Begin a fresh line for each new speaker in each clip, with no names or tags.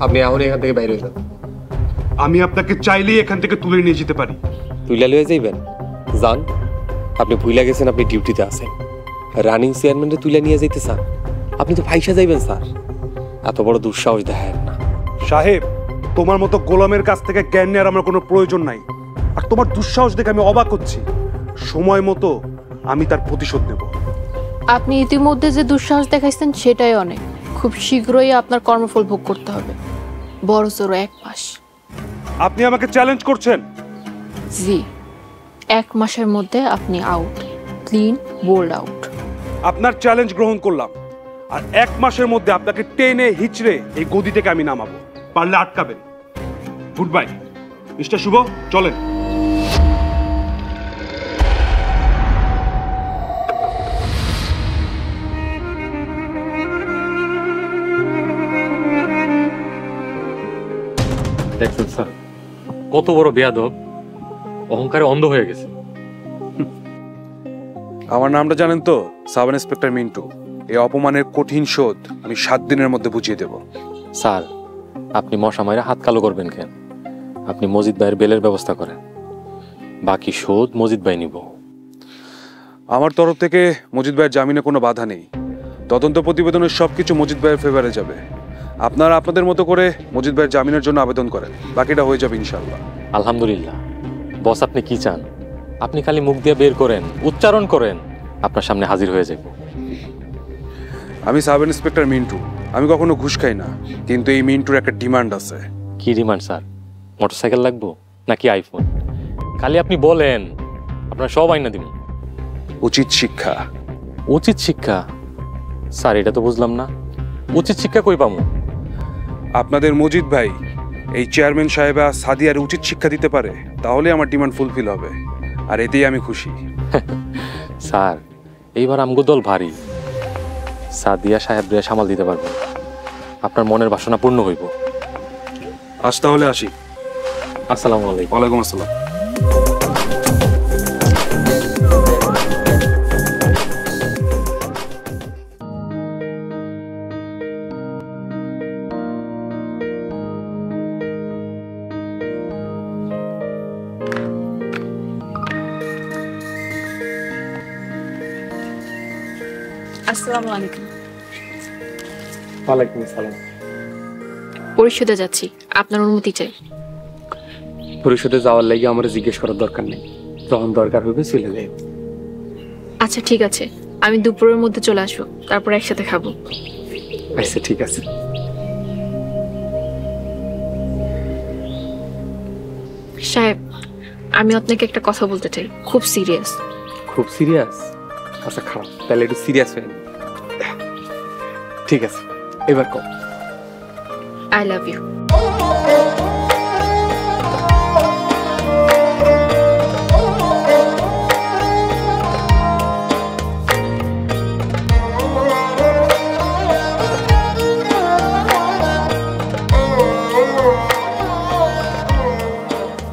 আপনি এখন এখান থেকে বাইরে হয়ে যান।
আমি আপনাকে চাইলেই এখান থেকে তুলে নিয়ে যেতে পারি।
তুইলা লয়ে যাইবেন? যান, আপনি ভুইলা গেছেন আপনি ডিউটিতে আছেন। রানিং চেয়ারম্যানরে তুইলা নিয়ে যাইতে চান? আপনি তো ফাইসা যাইবেন স্যার। এত বড় দুঃসাহস দেখায় না।
সাহেব, তোমার মতো গোলামের কাছ থেকে জ্ঞান নেওয়ার আমার কোনো প্রয়োজন নাই। আর তোমার দুঃসাহস দেখে আমি অবাক হচ্ছি। সময় মতো আমি তার প্রতিশোধ নেব।
আপনি ইতিমধ্যে যে দুঃসাহস দেখাইছেন সেটাই অনেক। খুব শীঘ্রই আপনার কর্মফল ভোগ করতে হবে, বড়জোর 1 মাস।
আপনি আমাকে চ্যালেঞ্জ করছেন?
জি, 1 মাসের মধ্যে আপনি আউট, ক্লিন বোল্ড আউট।
আপনার চ্যালেঞ্জ গ্রহণ করলাম, আর 1 মাসের মধ্যে আপনাকে টেনে হিচড়ে এই গদি থেকে আমি নামাবো। পারলে আটকাবেন। গুড বাই মিস্টার শুভ, চলেন।
দেখছেন স্যার, কত বড় বেয়াদব, অহংকারে অন্ধ হয়ে গেছে।
আমার নামটা জানেন তো? Sub inspector Mintu. এই অপমানের কঠিন শোধ আমি 7 দিনের মধ্যে বুঝিয়ে দেব।
স্যার, আপনি মশা মাইরা হাত কালো করবেন কেন? আপনি মজিদ ভাইয়ের বেলের ব্যবস্থা করেন, বাকি শোধ মজিদ ভাই নিব।
আমার তরফ থেকে মজিদ ভাইয়ের জামিনে কোনো বাধা নেই। তদন্ত প্রতিবেদনের সবকিছু মজিদ ভাইয়ের ফেভারে যাবে। আপনারা আপনাদের মতো করে মজিদ ভাইয়ের জামিনের জন্য আবেদন করেন, বাকিটা হয়ে যাবে ইনশাআল্লাহ।
আলহামদুলিল্লাহ। বস, আপনি কি চান? আপনি খালি মুখ দিয়ে বের করেন, উচ্চারণ করেন, আপনার সামনে হাজির হয়ে যাব।
আমি সাব ইন্সপেক্টর মিন্টু। আমি কখনো ঘুষ খাই না, কিন্তু এই মিন্টুর একটা ডিমান্ড আছে।
কি ডিমান্ড স্যার? মোটরসাইকেল লাগবো নাকি আইফোন? খালি আপনি বলেন, আপনার সব আইনা দিব।
উচিত শিক্ষা।
উচিত শিক্ষা? স্যার, এটা তো বুঝলাম না। উচিত শিক্ষা কই পামু?
আপনাদের মজিদ ভাই এই চেয়ারম্যান সাহেবা সাদিয়ার উচিত শিক্ষা দিতে পারে, তাহলে আমার ডিমান্ড ফুলফিল হবে, আর এতেই আমি খুশি।
স্যার, এইবার আমগো দল ভারী। সাদিয়া সাহেবরে সামাল দিতে পারবো, আপনার মনের বাসনা পূর্ণ হইব।
আজ তাহলে আসি।
আসসালামু আলাইকুম।
ওয়ালাইকুম আসসালাম।
আসসালামু আলাইকুম।
ওয়ালাইকুম আসসালাম।
পরিষদে যাচ্ছি, আপনার অনুমতি চাই।
পরিষদে যাওয়ার লাগি আমার জিজ্ঞেস করার দরকার নেই, যখন দরকার হবে চলে যাই।
আচ্ছা ঠিক আছে, আমি দুপুরের মধ্যে চলে আসবো, তারপর একসাথে খাবো।
আচ্ছা ঠিক আছে।
সাহেব, আমি আপনাকে একটা কথা বলতে চাই, খুব সিরিয়াস।
খুব সিরিয়াস? আচ্ছা খারাপ, তাহলে একটু সিরিয়াস হয়ে নি। ঠিক আছে, এবার কম।
I love you.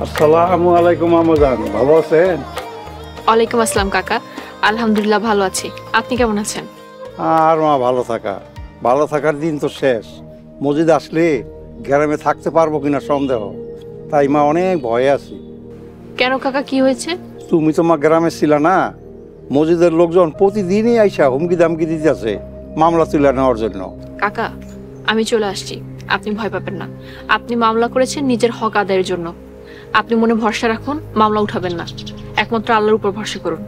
আসসালামু আলাইকুম আমাজান, ভালো আছেন?
ওয়ালাইকুম আসসালাম কাকা, আলহামদুলিল্লাহ ভালো আছি। আপনি কেমন আছেন?
আর মা ভালো থাকার দিন তো শেষ। মজিদ আসলে গ্রামে থাকতে পারবো কিনা সন্দেহ, তাই মা অনেক ভয়ে আছি।
কেন কাকা, কি হয়েছে?
তুমি তো মা গ্রামে ছিল না, মজিদের লোকজন প্রতিদিনই আইসা হুমকি দামকি দিতেছে মামলা তুলে নেওয়ার জন্য।
কাকা, আমি চলে আসছি, আপনি ভয় পাবেন না। আপনি মামলা করেছেন নিজের হক আদায়ের জন্য। আপনি মনে ভরসা রাখুন, মামলা উঠাবেন না, একমাত্র আল্লাহর উপর ভরসা করুন।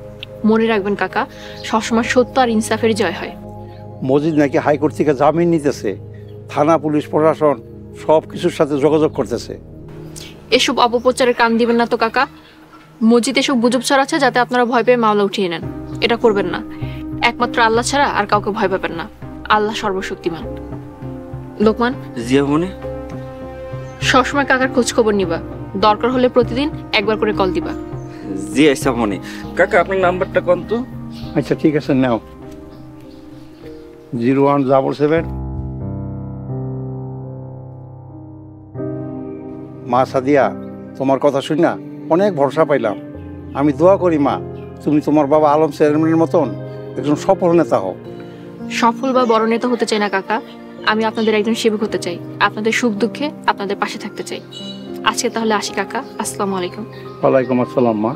মনে রাখবেন কাকা, সবসময় সত্য আর ইনসাফের জয় হয়।
মজিদ নাকি হাইকোর্ট থেকে জামিন নিতেছে, থানা পুলিশ প্রশাসন সব কিছুর সাথে যোগাযোগ করতেছে।
এসব অপপ্রচারের কান দিবেন না তো কাকা। মসজিদ এসব গুজব ছড়াচ্ছে যাতে আপনারা ভয় পেয়ে মামলা উঠিয়ে নেন। এটা করবেন না। একমাত্র আল্লাহ ছাড়া আর কাউকে ভয় পাবেন না। আল্লাহ সর্বশক্তিমান। লোকমান,
জিয়া মনে
সবসময় কাকার খোঁজ খবর নিবা, দরকার হলে প্রতিদিন একবার করে কল দিবা।
জি আইসা মনে। কাকা আপনার নাম্বারটা কোন তো?
আচ্ছা ঠিক আছে, নাও 0177। মা সাদিয়া, তোমার কথা শুনি না অনেক ভরসা পাইলাম। আমি দোয়া করি মা, তুমি তোমার বাবা আলম চেয়ারম্যানের মতন একজন সফল নেতা হও।
সফল বা বড় নেতা হতে চাই না কাকা, আমি আপনাদের একজন সেবক হতে চাই, আপনাদের সুখ দুঃখে আপনাদের পাশে থাকতে চাই। আজকে তাহলে আসি কাকা, আসসালামু আলাইকুম।
ওয়ালাইকুম আসসালাম মা।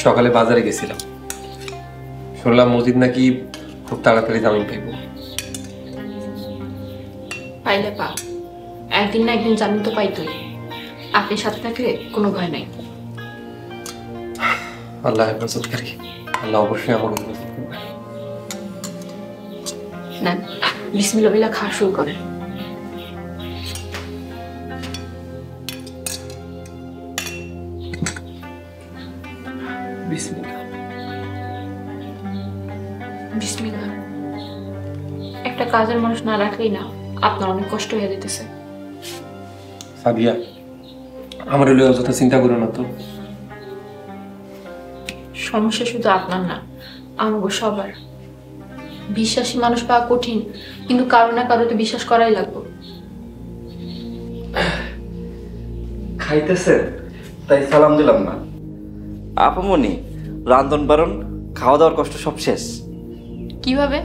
সকালে বাজারে গেছিলাম, শুনলাম মজিদ নাকি খুব তাড়াতাড়ি জামিন পাইব।
পাইলে পা, একদিন না একদিন জামিন তো পাইতই। আপনি সাথে থাকলে কোনো ভয় নাই।
আল্লাহ হেফাজতকারী, আল্লাহ অবশ্যই আমাকে হেফাজত করবে।
নেন, বিসমিল্লাহ বিল্লাহ খাওয়া শুরু করেন।
বিসমিল্লাহ।
বিসমিল্লাহ। একটা কাজের মানুষ না রাখলেই না, আপনার অনেক কষ্ট হয়ে যেতেছে।
সাদিয়া, আমার হলে অযথা চিন্তা করো না তো।
সমস্যা শুধু আপনার না, আমাগো সবার। বিশ্বাসী মানুষ পাওয়া কঠিন, কিন্তু কারো না কারোতে বিশ্বাস করাই লাগবে।
খাইতেছেন তাই সালাম দিলাম না। আপামনি, রান্ধন বারণ খাওয়া দাওয়ার কষ্ট সব শেষ।
কিভাবে?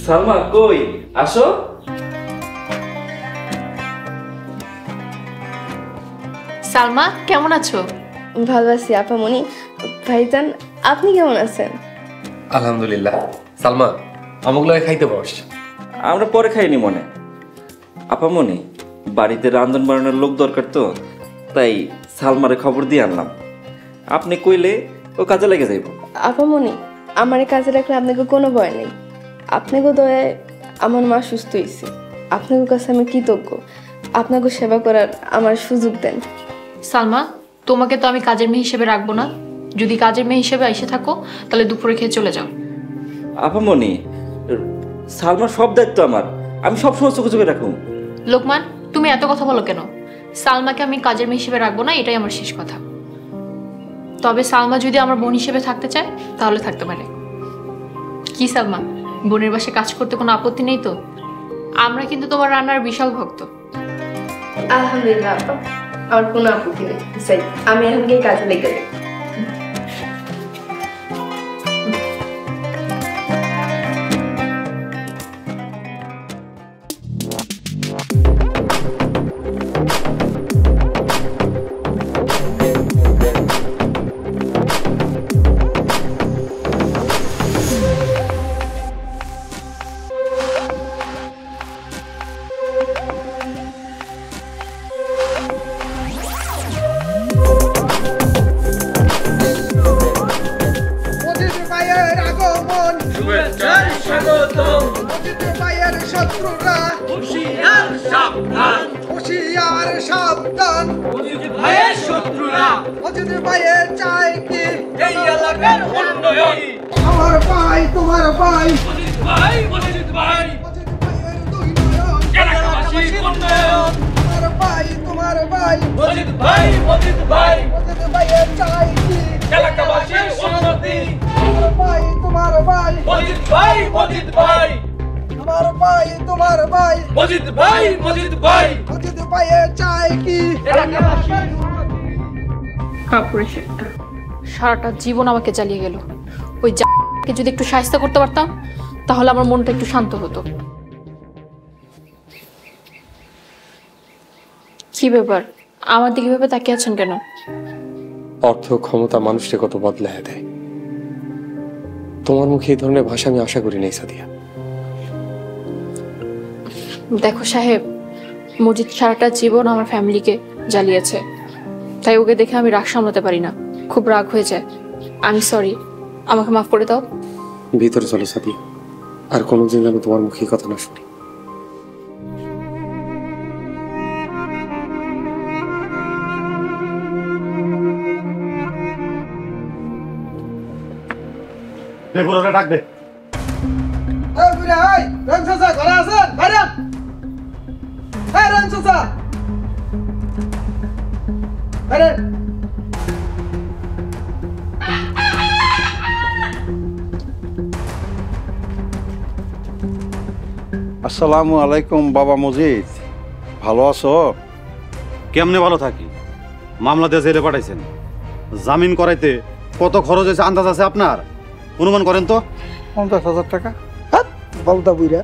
সালমা কই, আসো।
সালমা, কেমন আছো?
ভালো আছি আপামনি। ভাইজান, আপনি কেমন আছেন?
আলহামদুলিল্লাহ। সালমা, আমগুলো খাইতে বস।
আমরা পরে খাইনি মনে। আপামনি, বাড়িতে রান্ধন বাড়ানোর লোক দরকার তো, তাই সালমারে খবর দিয়ে আনলাম। আপনি কইলে ও কাজে লেগে যাইব।
আপামনি, আমার এই কাজে রাখলে আপনাকে কোনো ভয় নেই। আপনাকে দয়ায় আমার মা সুস্থ হয়েছে। আপনাদের কাছে আমি কৃতজ্ঞ। আপনাকে সেবা করার আমার সুযোগ দেন।
সালমা, তোমাকে তো আমি কাজের মেয়ে হিসেবে রাখবো না। যদি কাজের মেয়ে হিসেবে এসে থাকো, তাহলে দুপুরে খেয়ে চলে যাও।
আপামনি, সালমার সব দায়িত্ব আমার, আমি সব সময় চোখে চোখে রাখুন।
লোকমান, তুমি এত কথা বলো কেন? সালমাকে আমি কাজের মেয়ে হিসেবে রাখবো না, এটাই আমার শেষ কথা। তবে সালমা যদি আমার বোন হিসেবে থাকতে চায়, তাহলে থাকতে পারে। কি সালমা, বোনের বাসায় কাজ করতে কোনো আপত্তি নেই তো? আমরা কিন্তু তোমার রান্নার বিশাল ভক্ত।
আলহামদুলিল্লাহ আপা, আমার কোনো আপত্তি নেই। আমি এখন গিয়ে কাজে লেগে যাই।
মজিদ ভাইয়ের আগমন, শুভেচ্ছার স্বাগতম। মজিদ ভাইয়ের শত্রুরা হুঁশিয়ার সাবধান, হুঁশিয়ার সাবধান। মজিদ ভাইয়ের শত্রুরা, মজিদ ভাইয়ের চাই কি এই এলাকার উন্নয়ন। আমার ভাই, তোমার ভাই, মজিদ ভাই, মজিদ ভাই, মজিদ ভাইয়ের দুই নয়ন, এলাকাবাসীর উন্নয়ন। আমার ভাই, তোমার ভাই, মজিদ ভাই, মজিদ ভাই, মজিদ ভাইয়ের চাই কি এলাকাবাসীর উন্নতি। আমার ভাই, তোমার ভাই, মজিদ ভাই, মজিদ ভাই, আমার ভাই, তোমার ভাই, মজিদ ভাই, মজিদ ভাই, মজিদ ভাইয়ের চাই কি এলাকাবাসীর উন্নতি।
কাপুরে শেখটা সারাটা জীবন আমাকে জ্বালিয়ে গেল। ওই কে যদি একটু সাহায্য করতে পারতাম, তাহলে আমার মনটা একটু শান্ত হতো। কি ব্যাপার, আমার দিকে ভেবে তাকিয়ে আছেন কেন?
অর্থ ক্ষমতা মানুষকে কত বদলায় দেয়। তোমার মুখে এই ধরনের ভাষা আমি আশা করি নাই সাদিয়া।
দেখো সাহেব, মজিদ সারাটা জীবন আমার ফ্যামিলিকে জ্বালিয়েছে, তাই ওকে দেখে আমি রাগ সামলাতে পারি না, খুব রাগ হয়ে যায়। আমি সরি, আমাকে মাফ করে দাও।
ভিতরে চলো সাদিয়া, আর কোনোদিন যেন তোমার মুখে কথা না শুনি।
ডাক দে।
এই বুড়া, এই রং চাচা ঘরে আছেন? বাইরে এই রং চাচা, বাইরে।
আসসালামু আলাইকুম বাবা মজিদ, ভালো আছো?
কেমনে ভালো থাকি? মামলা দিয়ে জেলে পাঠাইছেন, জামিন করাইতে কত খরচ হয়েছে আন্দাজ আছে আপনার? অনুমান করেন তো।
50,000 টাকা। হ্যাঁ বলতা বুইরা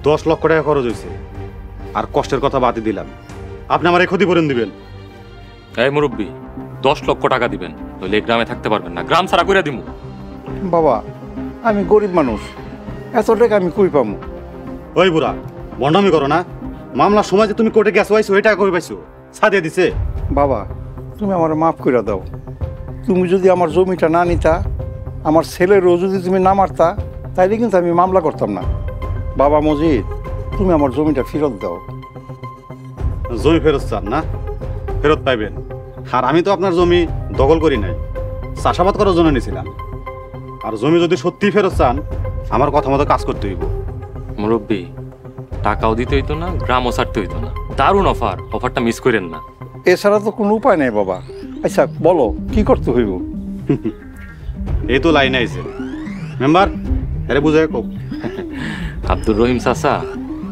10 লক্ষ টাকা খরচ হয়েছে। আর কষ্টের কথা বাদই দিলাম, আপনি আমার এই ক্ষতিপূরণ দিবেন।
এই মুরব্বী, 10 লক্ষ টাকা দিবেন, নইলে এই গ্রামে থাকতে পারবেন না, গ্রাম ছাড়া করে দিমু।
বাবা আমি গরিব মানুষ, এত টাকা আমি কই পামু?
ওই বুড়া বন্ডামি করো না। মামলার সময় যে তুমি কোর্টে গেছো আইছো, ওই টাকা কই পাইছো? সাদিয়া দিছে।
বাবা তুমি আমার মাফ করে দাও। তুমি যদি আমার জমিটা না নিতা, আমার ছেলেরও যদি তুমি না মারতা, তাইলে কিন্তু আমি মামলা করতাম না। বাবা মজিদ, তুমি আমার জমিটা ফেরত দাও।
জমি ফেরত চান না? ফেরত পাইবেন। আর আমি তো আপনার জমি দখল করি নাই, চাষাবাদ করার জন্য নিয়েছিলাম। আর জমি যদি সত্যিই ফেরত চান, আমার কথা মতো কাজ করতে হইব।
মুরব্বী, টাকাও দিতে হইতো না, গ্রামও ছাড়তে হইতো না। দারুণ অফার, অফারটা মিস করেন না।
এছাড়া তো কোনো উপায় নেই বাবা। আচ্ছা বলো কি করতে হইব?
এই তো লাইন আইছে। মেম্বার আরে বুঝায় কো।
আব্দুর রহিম চাচা,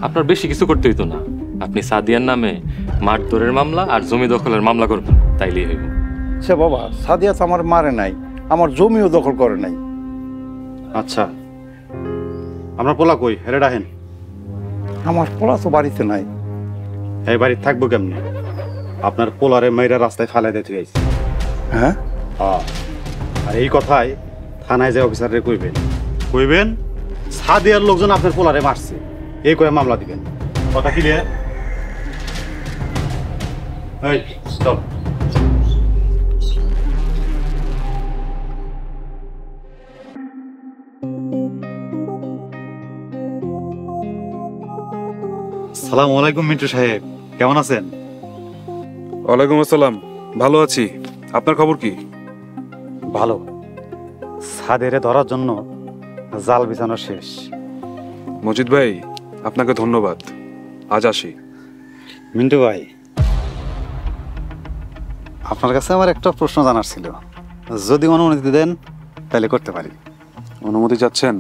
আপনার বেশি কিছু করতে হইতো না। আপনি সাদিয়ার নামে মারধরের মামলা আর জমি দখলের মামলা করবেন, তাইলেই হইব।
সে বাবা, সাদিয়া তো আমার মারে নাই, আমার জমিও দখল করে নাই।
আচ্ছা, আপনার পোলা কই? হেরে ডাহেন।
আমার পোলা তো বাড়িতে নাই।
এই বাড়ি থাকবো কেমনি? আপনার পোলারে মেয়েরা রাস্তায় ফালাই দিতে গেছে।
হ্যাঁ?
আর এই কথাই থানায় যে অফিসারে কইবেন, কইবেন সাদিয়ার লোকজন আপনার পোলারে মারছে, এই কয়ে মামলা দিবেন। কথা ক্লিয়ার? এই চল। সালাম আলাইকুম মিন্টু সাহেব, কেমন আছেন?
ওয়ালাইকুম আসসালাম, ভালো আছি। আপনার খবর কি?
ভালো। সাদেরে ধরার জন্য জাল বিছানো শেষ।
মজিদ ভাই, আপনাকে ধন্যবাদ। আজ আসি।
মিন্টু ভাই, আপনার কাছে আমার একটা প্রশ্ন জানার ছিল, যদি অনুমতি দেন তাহলে করতে পারি।
অনুমতি চাচ্ছেন?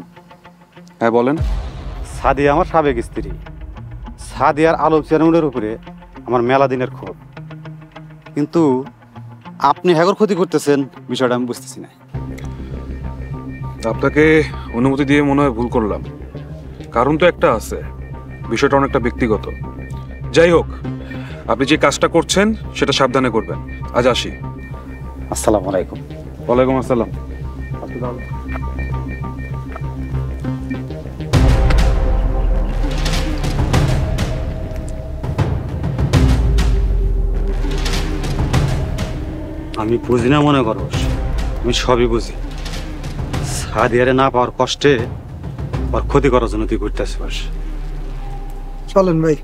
হ্যাঁ বলেন।
সাদিয়া আমার সাবেক স্ত্রী। সাদিয়ার আলোক চেয়ারম্যানের উপরে আমার মেলা দিনের ক্ষোভ, কিন্তু আপনি হ্যাগর ক্ষতি করতেছেন বিষয়টা আমি বুঝতেছি না।
আপনাকে অনুমতি দিয়ে মনে হয় ভুল করলাম, কারণ তো একটা আছে, বিষয়টা অনেকটা ব্যক্তিগত। যাই হোক, আপনি যে কাজটা করছেন সেটা সাবধানে করবেন। আজ আসি।
আসসালামু আলাইকুম।
ওয়ালাইকুম আসসালাম।
আমি বুঝি না মনে করো, আমি সবই বুঝি। সাদিয়ারে না পাওয়ার কষ্টে ওর ক্ষতি করার জন্য তুই ঘুরতে আসিস।
চলেন ভাই।